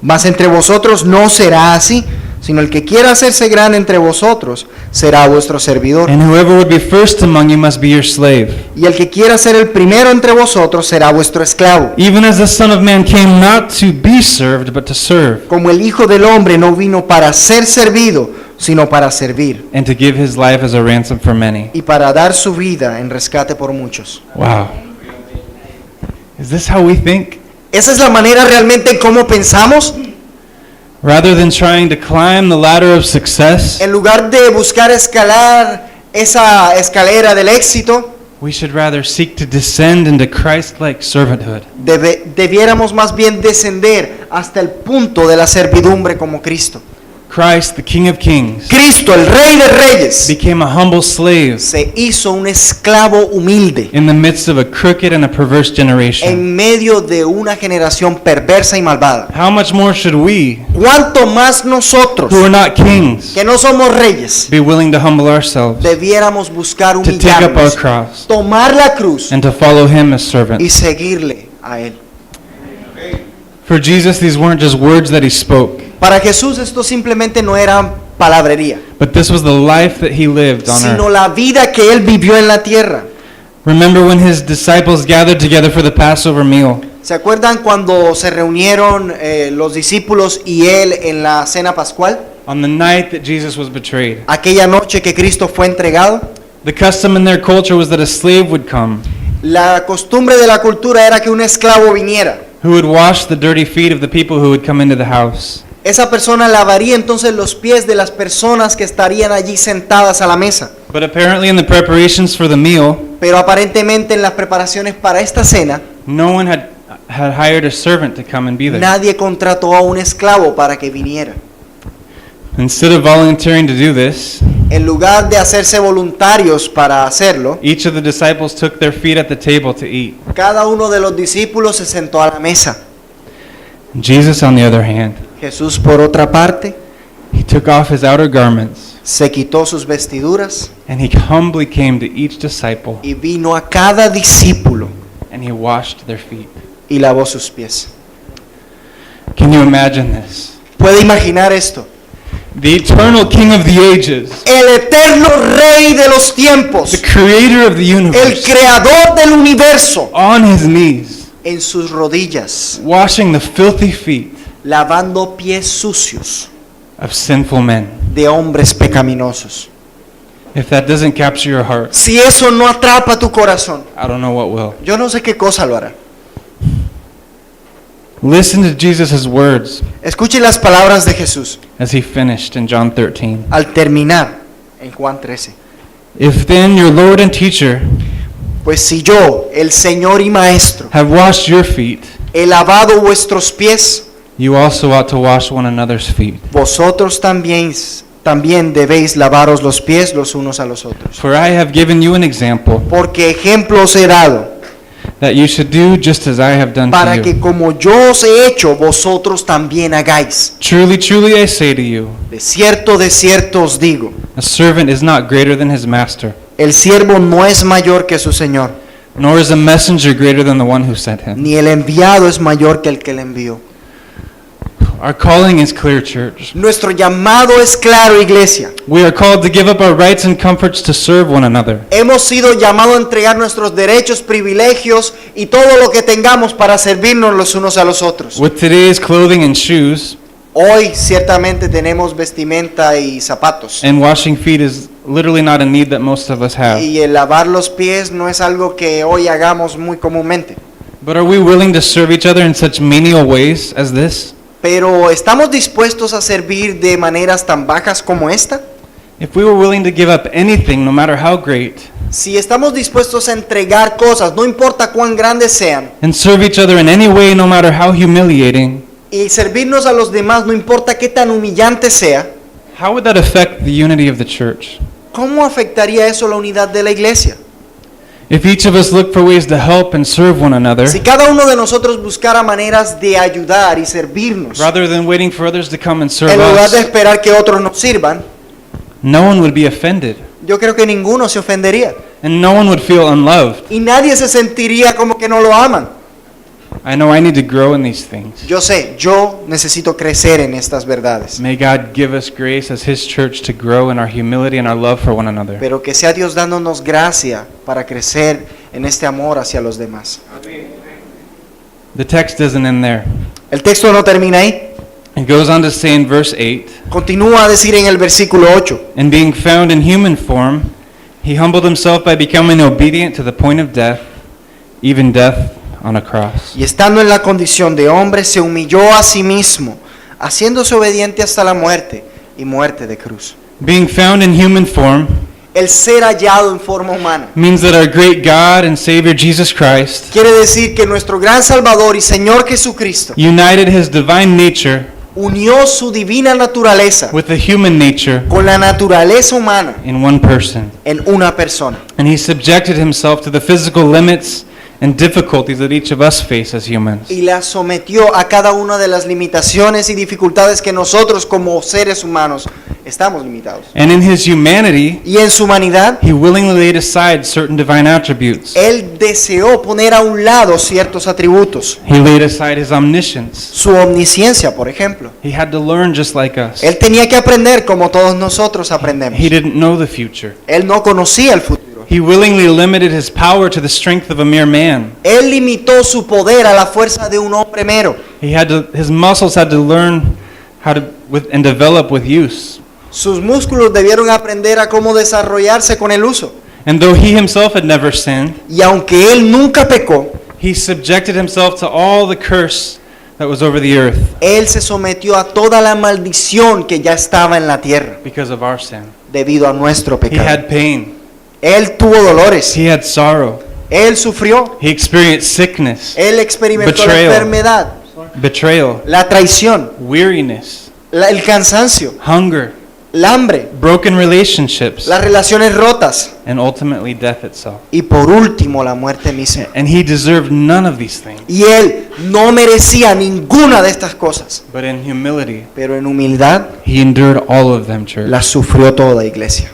Mas entre vosotros no será así, sino el que quiera hacerse grande entre vosotros será vuestro servidor.
And whoever would be first among you must be your slave.
Y el que quiera ser el primero entre vosotros será vuestro esclavo.
Even as the Son of Man came not to be served, but to serve,
Como el Hijo del Hombre no vino para ser servido, sino para servir,
and to give his life as a ransom for many.
y para dar su vida en rescate por muchos.
Wow. Is this how we think?
¿Esa es la manera realmente en cómo pensamos?
Rather than trying to climb the ladder of success,
En lugar de buscar escalar esa escalera del éxito,
we should rather seek to descend into Christ-like servanthood.
Debiéramos más bien descender hasta el punto de la servidumbre como Cristo.
Christ, the King of Kings,
Cristo, el Rey de Reyes,
became a humble slave
se hizo un esclavo humilde
in the midst of a crooked and a perverse generation.
en medio de una generación perversa y malvada.
How much more should we,
¿Cuánto más nosotros,
who are not kings,
que no somos reyes,
be willing to humble ourselves,
debiéramos buscar
to take up our
humillarnos,
cross,
tomar la cruz
and to follow Him as
y
servants?
seguirle a Él?
For Jesus, these weren't just words that He spoke,
Para Jesús esto simplemente no era palabrería,
but this was the life that He lived on
sino
earth.
la vida que Él vivió en la tierra.
Remember when His disciples gathered together for the Passover meal?
¿Se acuerdan cuando se reunieron los discípulos y Él en la cena pascual?
On the night that Jesus was betrayed.
Aquella noche que Cristo fue entregado.
The custom in their culture was that a slave would come
La costumbre de la cultura era que un esclavo viniera.
who would wash the dirty feet of the people who would come into the house.
Esa persona lavaría entonces los pies de las personas que estarían allí sentadas a la mesa.
But apparently in the preparations for the meal,
Pero aparentemente en las preparaciones para esta cena,
no one had hired a servant to come and be there.
nadie contrató a un esclavo para que viniera.
Instead of volunteering to do this,
En lugar de hacerse voluntarios para hacerlo,
each of the disciples took their feet at the table to eat.
cada uno de los discípulos se sentó a la mesa.
Jesus, on the other hand,
Jesús, por otra parte,
He took off His outer garments
se quitó sus vestiduras
and He humbly came to each disciple
y vino a cada discípulo
and He washed their feet.
y lavó sus pies.
Can you imagine this?
¿Puede imaginar esto?
The eternal King of the ages,
El eterno Rey de los tiempos,
the creator of the
el
universe,
creador del universo,
on His knees,
en sus rodillas,
washing the filthy feet
lavando pies sucios
of sinful men.
de hombres pecaminosos.
If that doesn't capture your heart,
Si eso no atrapa tu corazón,
I don't know what will.
yo no sé qué cosa lo hará.
Listen to Jesus' words
Escuche las palabras de Jesús
as He finished in John 13.
al terminar en Juan 13.
If then your Lord and teacher
Pues si yo, el Señor y Maestro,
have washed your feet,
he lavado vuestros pies,
you also ought to wash one another's feet.
vosotros también debéis lavaros los pies los unos a los otros.
For I have given you an example
Porque ejemplo os he dado,
that you should do just as I have done
para
to
que
you.
como yo os he hecho, vosotros también hagáis.
Truly, truly I say to you,
De cierto os digo,
a servant is not greater than his master,
el siervo no es mayor que su Señor,
nor is a messenger greater than the one who sent him.
ni el enviado es mayor que el que le envió.
Our calling is clear, church.
Nuestro llamado es claro, iglesia.
We are called to give up our rights and comforts to serve one another.
Hemos sido llamados a entregar nuestros derechos, privilegios y todo lo que tengamos para servirnos los unos a los otros.
With today's clothing and shoes,
Hoy ciertamente tenemos vestimenta y zapatos.
and washing feet is literally not a need that most of us have.
Y el lavar los pies no es algo que hoy hagamos muy comúnmente.
But are we willing to serve each other in such menial ways as this?
Pero ¿estamos dispuestos a servir de maneras tan bajas como esta?
If we were willing to give up anything, no matter how great,
Si estamos dispuestos a entregar cosas, no importa cuán grandes sean,
and serve each other in any way, no matter how humiliating,
y servirnos a los demás, no importa qué tan humillante sea,
how would that affect the unity of the church?
¿cómo afectaría eso la unidad de la iglesia?
If each of us looked for ways to help and serve one another,
Si cada uno de nosotros buscara maneras de ayudar y servirnos,
rather than waiting for others to come and serve
en lugar de
us,
esperar que otros nos sirvan,
no one would be offended,
yo creo que ninguno se ofendería.
and no one would feel unloved.
Y nadie se sentiría como que no lo aman.
I know I need to grow in these things.
Yo sé, yo necesito crecer en estas verdades.
May God give us grace as His church to grow in our humility and our love for one another.
Pero que sea Dios dándonos gracia para crecer en este amor hacia los demás.
The text isn't in there.
El texto no termina ahí.
It goes on to say in verse 8,
Continúa a decir en el versículo 8.
and being found in human form, He humbled Himself by becoming obedient to the point of death, even death on a cross.
Y estando en la condición de hombre, se humilló a sí mismo, haciéndose obediente hasta la muerte y muerte de cruz.
Being found in human form,
el ser hallado en forma humana.
means that our great God and Savior Jesus Christ
Quiere decir que nuestro gran Salvador y Señor Jesucristo
united his divine nature
unió su divina naturaleza
with the human nature
con la naturaleza humana
in one person.
en una persona.
And he subjected himself to the physical limits and difficulties that each of us face as humans.
Y la sometió a cada una de las limitaciones y dificultades que nosotros como seres humanos estamos limitados.
And in his humanity,
Y en su humanidad,
he willingly laid aside certain divine attributes.
Él deseó poner a un lado ciertos atributos.
He laid aside his omniscience.
Su omnisciencia, por ejemplo.
He had to learn just like us.
Él tenía que aprender como todos nosotros aprendemos.
He didn't know the future.
Él no conocía el futuro.
He willingly limited his power to the strength of a mere man.
Él limitó su poder a la fuerza de un hombre mero.
His muscles had to learn how to and develop with use.
Sus músculos debieron aprender a cómo desarrollarse con el uso.
And though he himself had never sinned,
Y aunque él nunca pecó,
he subjected himself to all the curse that was over the earth
él se sometió a toda la maldición que ya estaba en la tierra
because of our sin.
debido a nuestro
He
pecado.
had pain.
Él tuvo dolores,
He had sorrow.
él sufrió,
He experienced sickness,
él experimentó la
Betrayal.
enfermedad,
betrayal,
la traición,
weariness,
el cansancio,
hunger,
el hambre,
broken relationships,
las relaciones rotas
and ultimately death itself.
y por último la muerte misma.
And he deserved none of these things.
Y él no merecía ninguna de estas cosas,
But in humility,
pero en humildad
he endured all of them, church.
las sufrió toda, iglesia.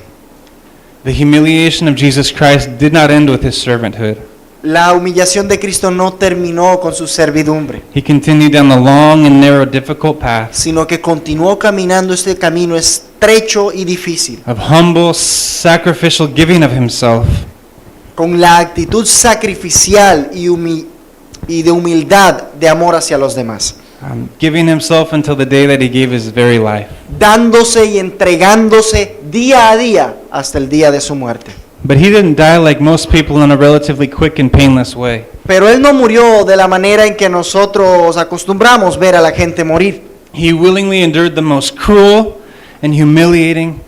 The humiliation of Jesus Christ did not end with his servanthood.
La humillación de Cristo no terminó con su servidumbre,
He continued down the long and narrow, difficult path
sino que continuó caminando este camino estrecho y difícil,
of humble, sacrificial giving of himself
con la actitud sacrificial y de humildad de amor hacia los demás,
giving himself until the day that he gave his very life.
dándose y entregándose día a día hasta el día de su muerte.
But he didn't die like most people in a relatively quick and painless way.
Pero él no murió de la manera en que nosotros acostumbramos ver a la gente morir.
He willingly endured the most cruel and humiliating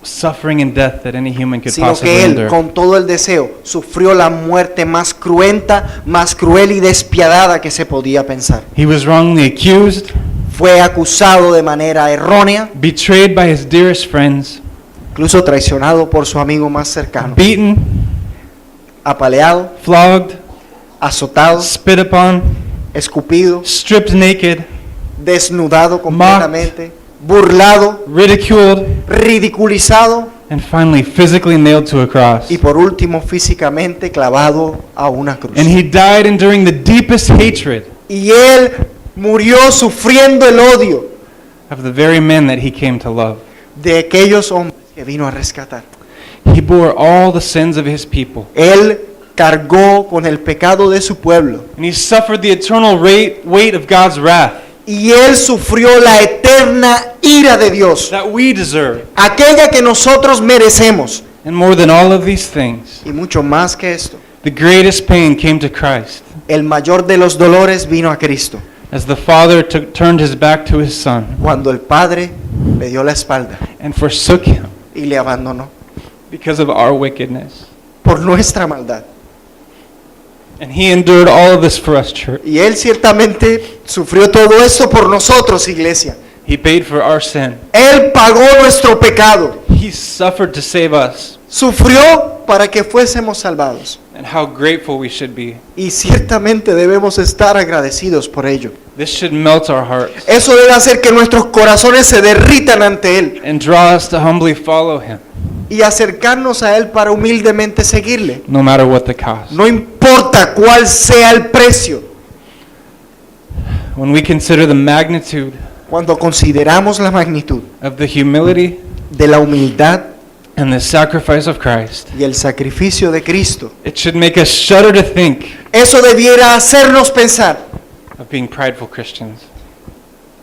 suffering and death that any human could
Sino
possibly
que él,
endure.
con todo el deseo, sufrió la muerte más cruenta, más cruel y despiadada que se podía pensar.
He was wrongly accused,
Fue acusado de manera errónea,
betrayed by his dearest friends,
incluso traicionado por su amigo más cercano,
beaten,
apaleado,
flogged,
azotado,
spit upon,
escupido,
stripped naked,
desnudado completamente, burlado,
ridiculed,
ridiculizado
and finally physically nailed to a cross.
y por último físicamente clavado a una cruz.
And he died enduring the deepest hatred
Y él murió sufriendo el odio
of the very men that he came to love.
de aquellos hombres que vino a rescatar.
He bore all the sins of his people.
Él cargó con el pecado de su pueblo
And he suffered the eternal weight of God's wrath
y él sufrió la eterna ira de Dios,
that we deserve.
aquella que nosotros merecemos.
And more than all of these things,
Y mucho más que esto,
the greatest pain came to Christ
el mayor de los dolores vino a Cristo,
as the Father turned his back to his Son
cuando el Padre le dio la espalda
and forsook him
y le abandonó
because of our wickedness.
por nuestra maldad.
And he endured all of this for us, church.
Y él ciertamente sufrió todo esto por nosotros, iglesia.
He paid for our sin.
Él pagó nuestro pecado,
He suffered to save us.
sufrió para que fuésemos salvados.
And how grateful we should be.
Y ciertamente debemos estar agradecidos por ello.
This should melt our hearts
Eso debe hacer que nuestros corazones se derritan ante Él
and draw us to humbly follow him,
y acercarnos a Él para humildemente seguirle.
no matter what the cost.
No importa cuál sea el precio.
When we consider the magnitude
Cuando consideramos la magnitud
of the humility
de la humildad
and the sacrifice of Christ,
y el sacrificio de Cristo,
it should make us shudder to think
eso debiera hacernos pensar,
of being prideful Christians.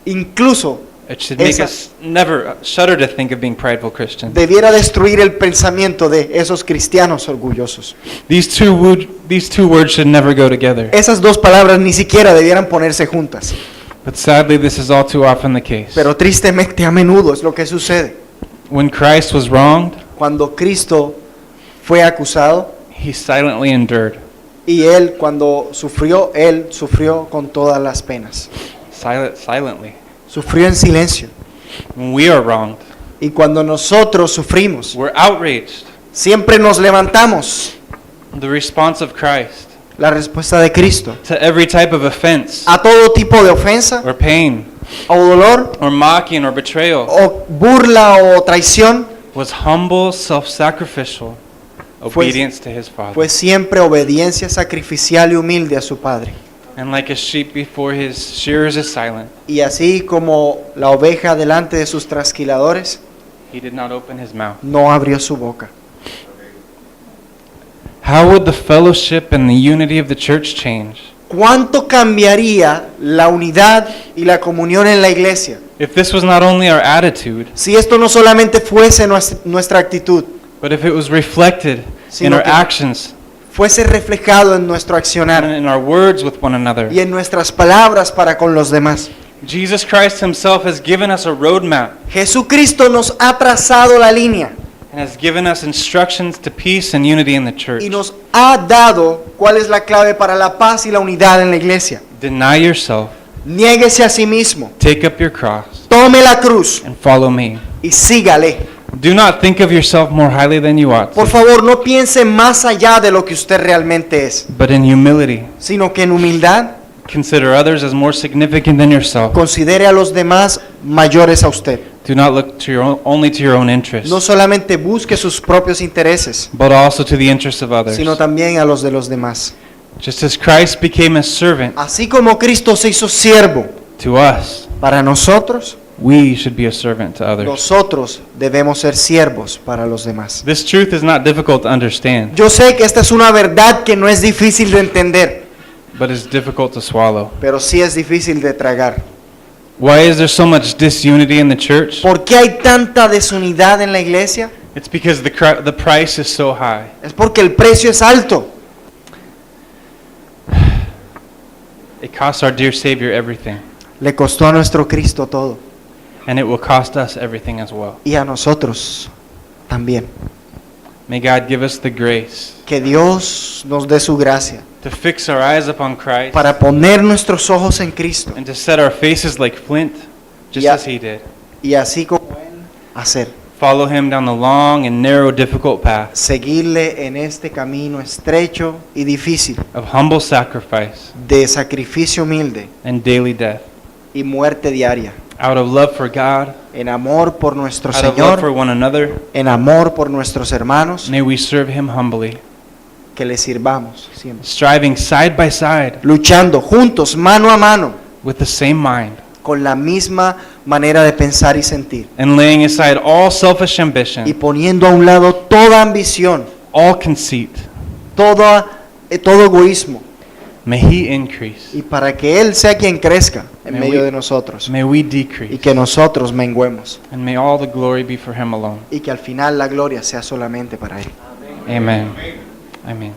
incluso
It should make
Esa-
us never shudder to think of being prideful Christians.
debiera destruir el pensamiento de esos cristianos orgullosos.
These two words should never go together.
Esas dos palabras ni siquiera debieran ponerse juntas,
But sadly, this is all too often the case.
pero tristemente a menudo es lo que sucede.
When Christ was wronged,
cuando Cristo fue acusado
he silently endured.
y Él cuando sufrió, Él sufrió con todas las penas.
Silently.
Sufrió en silencio.
When we are wronged,
Y cuando nosotros sufrimos,
we're outraged.
siempre nos levantamos.
The response of Christ
La respuesta de Cristo
to every type of offense
a todo tipo de ofensa
or pain
o dolor
or mocking or betrayal
o burla o traición
was humble, self-sacrificial obedience to his Father.
fue siempre obediencia sacrificial y humilde a su Padre.
And like a sheep before his shearers is silent,
Y así como la oveja delante de sus trasquiladores,
he did not open his mouth.
no abrió su boca.
How would the fellowship and the unity of the church change
¿Cuánto cambiaría la unidad y la comunión en la iglesia
if this was not only our attitude,
si esto no solamente fuese nuestra actitud,
but if it was reflected in
Sino
our
que-
actions
fuese reflejado en nuestro
and
accionar
in our words with one another?
y en nuestras palabras para con los demás?
Jesus Christ himself has given us a roadmap
Jesucristo nos ha trazado la línea
and has given us instructions to peace and unity in the church.
y nos ha dado cuál es la clave para la paz y la unidad en la iglesia.
Deny yourself,
Niéguese a sí mismo,
take up your cross,
tome la cruz
and follow me.
y sígale.
Do not think of yourself more highly than you ought
Por
to,
favor, no piense más allá de lo que usted realmente es,
but in humility,
sino que en humildad
consider others as more significant than yourself.
considere a los demás mayores a usted.
Do not look to only to your own interests,
No solamente busque sus propios intereses,
but also to the interests of others.
sino también a los de los demás.
Just as Christ became a servant
Así como Cristo se hizo siervo
to us,
para nosotros,
we should be a servant to others.
nosotros debemos ser siervos para los demás.
This truth is not difficult to understand,
Yo sé que esta es una verdad que no es difícil de entender,
but it's difficult to swallow.
pero sí es difícil de tragar.
Why is there so much disunity in the church?
¿Por qué hay tanta desunidad en la iglesia?
It's because the price is so high.
Es porque el precio es alto.
It costs our dear Savior everything,
Le costó a nuestro Cristo todo
and it will cost us everything as well.
y a nosotros también.
May God give us the grace
Que Dios nos dé su gracia
to fix our eyes upon Christ
para poner nuestros ojos en Cristo
and to set our faces like flint, just
Yeah.
as He did.
y así como Él hacer.
Follow Him down the long and narrow, difficult path
Seguirle en este camino estrecho y difícil
of humble sacrifice
de sacrificio humilde
and daily death.
y muerte diaria.
Out of love for God,
En amor por nuestro
out of love for
Señor,
one another,
en amor por nuestros hermanos,
may we serve Him humbly,
que le sirvamos siempre.
striving side by side
Luchando juntos, mano a mano,
with the same mind,
con la misma manera de pensar y sentir.
and laying aside all selfish ambition,
Y poniendo a un lado toda ambición,
all conceit.
todo egoísmo.
May He increase,
Y para que Él sea quien crezca en
May
medio
we-
de nosotros.
may we
Y
decrease,
que nosotros menguemos.
and may all the glory be for Him alone.
Y que al final la gloria sea solamente para Él.
Amen. Amen.